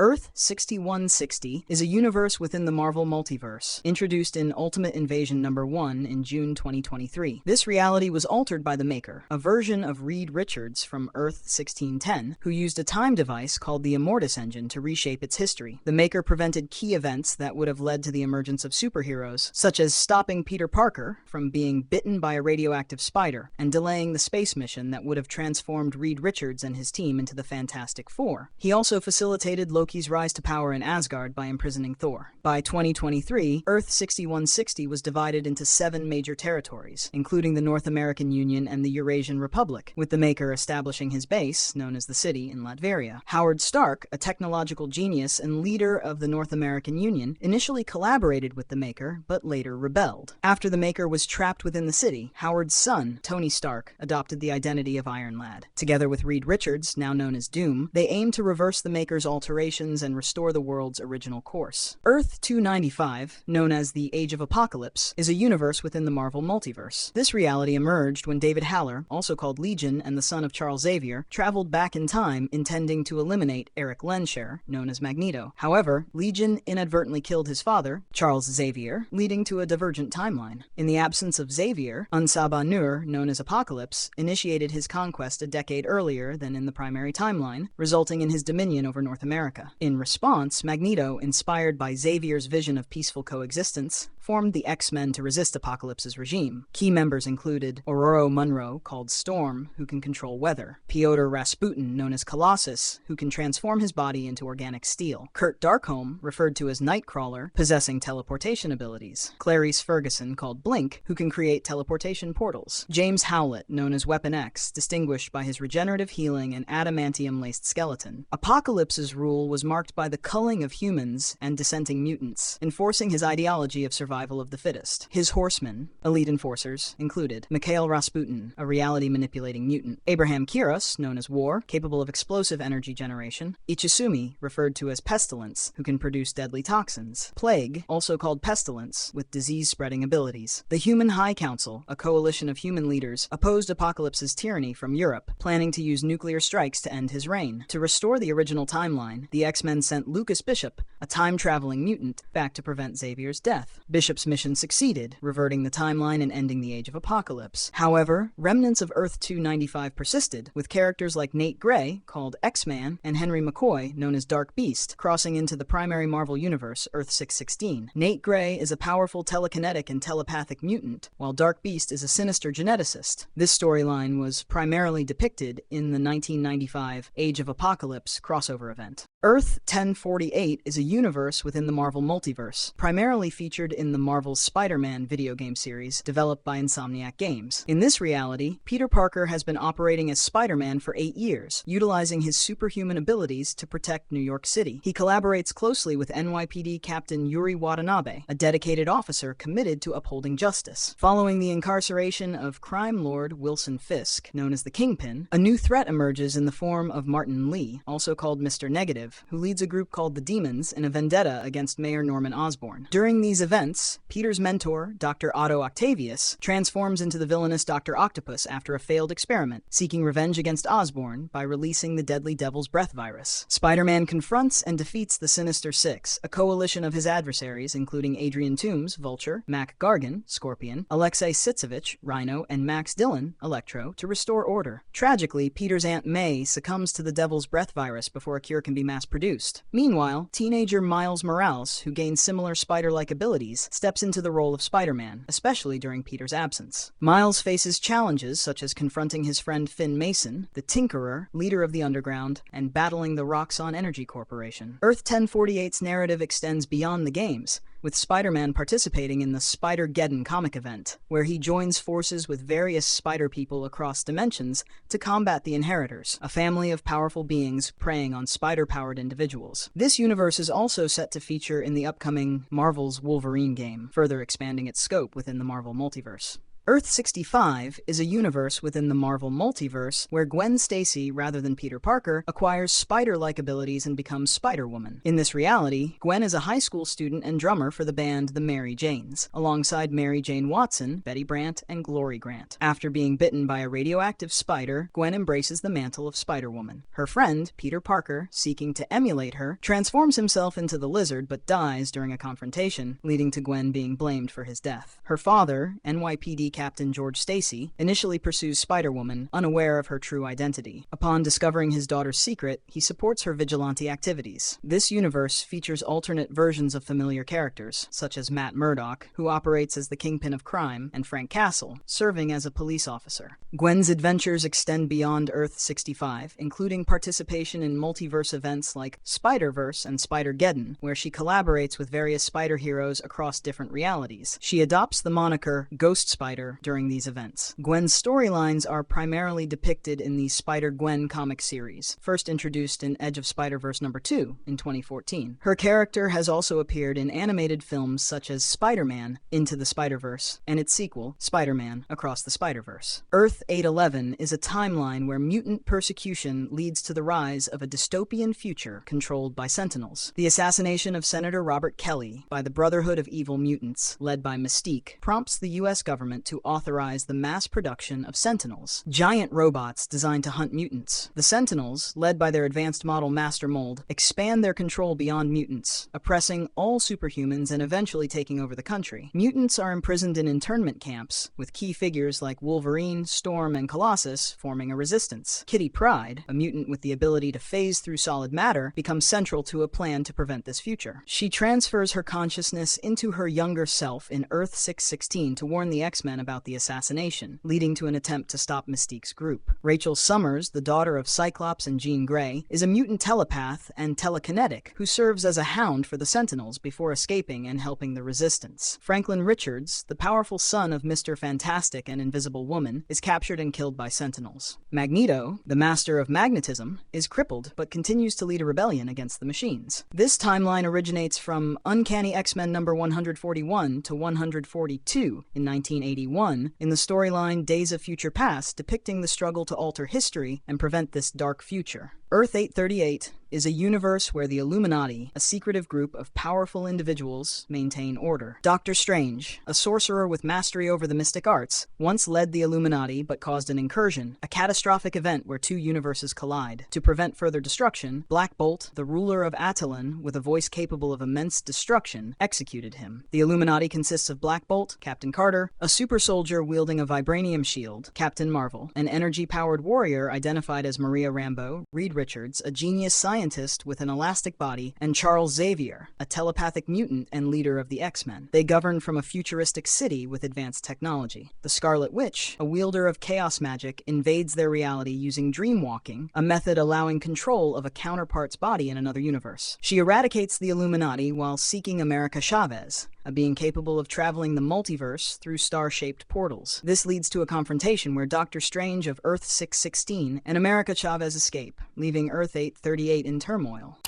Earth 6160 is a universe within the Marvel Multiverse, introduced in Ultimate Invasion number 1 in June 2023. This reality was altered by the Maker, a version of Reed Richards from Earth 1610, who used a time device called the Immortus Engine to reshape its history. The Maker prevented key events that would have led to the emergence of superheroes, such as stopping Peter Parker from being bitten by a radioactive spider and delaying the space mission that would have transformed Reed Richards and his team into the Fantastic Four. He also facilitated Loki's rise to power in Asgard by imprisoning Thor. By 2023, Earth 6160 was divided into 7 major territories, including the North American Union and the Eurasian Republic, with the Maker establishing his base, known as the City, in Latveria. Howard Stark, a technological genius and leader of the North American Union, initially collaborated with the Maker, but later rebelled. After the Maker was trapped within the City, Howard's son, Tony Stark, adopted the identity of Iron Lad. Together with Reed Richards, now known as Doom, they aimed to reverse the Maker's alterations and restore the world's original course. Earth 295, known as the Age of Apocalypse, is a universe within the Marvel Multiverse. This reality emerged when David Haller, also called Legion and the son of Charles Xavier, traveled back in time intending to eliminate Eric Lensher, known as Magneto. However, Legion inadvertently killed his father, Charles Xavier, leading to a divergent timeline. In the absence of Xavier, Unsaba Nur, known as Apocalypse, initiated his conquest a decade earlier than in the primary timeline, resulting in his dominion over North America. In response, Magneto, inspired by Xavier's vision of peaceful coexistence, formed the X-Men to resist Apocalypse's regime. Key members included Ororo Munro, called Storm, who can control weather; Pyotr Rasputin, known as Colossus, who can transform his body into organic steel; Kurt Darkholme, referred to as Nightcrawler, possessing teleportation abilities; Clarice Ferguson, called Blink, who can create teleportation portals; James Howlett, known as Weapon X, distinguished by his regenerative healing and adamantium-laced skeleton. Apocalypse's rule was marked by the culling of humans and dissenting mutants, enforcing his ideology of survival of the fittest. His horsemen, elite enforcers, included Mikhail Rasputin, a reality-manipulating mutant; Abraham Kiros, known as War, capable of explosive energy generation; Ichisumi, referred to as Pestilence, who can produce deadly toxins; Plague, also called Pestilence, with disease-spreading abilities. The Human High Council, a coalition of human leaders, opposed Apocalypse's tyranny from Europe, planning to use nuclear strikes to end his reign. To restore the original timeline, the X-Men sent Lucas Bishop, a time-traveling mutant, back to prevent Xavier's death. Bishop's mission succeeded, reverting the timeline and ending the Age of Apocalypse. However, remnants of Earth 295 persisted, with characters like Nate Gray, called X-Man, and Henry McCoy, known as Dark Beast, crossing into the primary Marvel universe, Earth 616. Nate Gray is a powerful telekinetic and telepathic mutant, while Dark Beast is a sinister geneticist. This storyline was primarily depicted in the 1995 Age of Apocalypse crossover event. Earth 1048 is a universe within the Marvel Multiverse, primarily featured in the Marvel's Spider-Man video game series developed by Insomniac Games. In this reality, Peter Parker has been operating as Spider-Man for 8 years, utilizing his superhuman abilities to protect New York City. He collaborates closely with NYPD Captain Yuri Watanabe, a dedicated officer committed to upholding justice. Following the incarceration of crime lord Wilson Fisk, known as the Kingpin, a new threat emerges in the form of Martin Lee, also called Mr. Negative, who leads a group called the Demons in a vendetta against Mayor Norman Osborn. During these events, Peter's mentor, Dr. Otto Octavius, transforms into the villainous Dr. Octopus after a failed experiment, seeking revenge against Osborn by releasing the deadly Devil's Breath virus. Spider-Man confronts and defeats the Sinister Six, a coalition of his adversaries including Adrian Toomes, Vulture, Mac Gargan, Scorpion, Alexei Sitsevich, Rhino, and Max Dillon, Electro, to restore order. Tragically, Peter's Aunt May succumbs to the Devil's Breath virus before a cure can be mass-produced. Meanwhile, teenager Miles Morales, who gains similar spider-like abilities, steps into the role of Spider-Man, especially during Peter's absence. Miles faces challenges such as confronting his friend Finn Mason, the Tinkerer, leader of the Underground, and battling the Roxxon Energy Corporation. Earth 1048's narrative extends beyond the games, with Spider-Man participating in the Spider-Geddon comic event, where he joins forces with various spider people across dimensions to combat the Inheritors, a family of powerful beings preying on spider-powered individuals. This universe is also set to feature in the upcoming Marvel's Wolverine game, further expanding its scope within the Marvel Multiverse. Earth 65 is a universe within the Marvel Multiverse where Gwen Stacy, rather than Peter Parker, acquires spider-like abilities and becomes Spider-Woman. In this reality, Gwen is a high school student and drummer for the band The Mary Janes, alongside Mary Jane Watson, Betty Brant, and Glory Grant. After being bitten by a radioactive spider, Gwen embraces the mantle of Spider-Woman. Her friend, Peter Parker, seeking to emulate her, transforms himself into the Lizard but dies during a confrontation, leading to Gwen being blamed for his death. Her father, NYPD Captain George Stacy, initially pursues Spider-Woman, unaware of her true identity. Upon discovering his daughter's secret, he supports her vigilante activities. This universe features alternate versions of familiar characters, such as Matt Murdock, who operates as the kingpin of crime, and Frank Castle, serving as a police officer. Gwen's adventures extend beyond Earth 65, including participation in multiverse events like Spider-Verse and Spider-Geddon, where she collaborates with various spider heroes across different realities. She adopts the moniker Ghost Spider during these events. Gwen's storylines are primarily depicted in the Spider-Gwen comic series, first introduced in Edge of Spider-Verse #2 in 2014. Her character has also appeared in animated films such as Spider-Man Into the Spider-Verse and its sequel, Spider-Man Across the Spider-Verse. Earth 811 is a timeline where mutant persecution leads to the rise of a dystopian future controlled by Sentinels. The assassination of Senator Robert Kelly by the Brotherhood of Evil Mutants, led by Mystique, prompts the U.S. government to authorize the mass production of Sentinels, giant robots designed to hunt mutants. The Sentinels, led by their advanced model Master Mold, expand their control beyond mutants, oppressing all superhumans and eventually taking over the country. Mutants are imprisoned in internment camps, with key figures like Wolverine, Storm, and Colossus forming a resistance. Kitty Pryde, a mutant with the ability to phase through solid matter, becomes central to a plan to prevent this future. She transfers her consciousness into her younger self in Earth 616 to warn the X-Men about the assassination, leading to an attempt to stop Mystique's group. Rachel Summers, the daughter of Cyclops and Jean Grey, is a mutant telepath and telekinetic who serves as a hound for the Sentinels before escaping and helping the Resistance. Franklin Richards, the powerful son of Mr. Fantastic and Invisible Woman, is captured and killed by Sentinels. Magneto, the master of magnetism, is crippled but continues to lead a rebellion against the machines. This timeline originates from Uncanny X-Men number 141 to 142 in 1981 in the storyline Days of Future Past, depicting the struggle to alter history and prevent this dark future. Earth 838 is a universe where the Illuminati, a secretive group of powerful individuals, maintain order. Doctor Strange, a sorcerer with mastery over the mystic arts, once led the Illuminati but caused an incursion, a catastrophic event where two universes collide. To prevent further destruction, Black Bolt, the ruler of Attilan with a voice capable of immense destruction, executed him. The Illuminati consists of Black Bolt, Captain Carter, a super soldier wielding a vibranium shield, Captain Marvel, an energy-powered warrior identified as Maria Rambeau, Reed Richards, a genius scientist with an elastic body, and Charles Xavier, a telepathic mutant and leader of the X-Men. They govern from a futuristic city with advanced technology. The Scarlet Witch, a wielder of chaos magic, invades their reality using dreamwalking, a method allowing control of a counterpart's body in another universe. She eradicates the Illuminati while seeking America Chavez, a being capable of traveling the multiverse through star-shaped portals. This leads to a confrontation where Doctor Strange of Earth 616 and America Chavez escape, leaving Earth 838 in turmoil.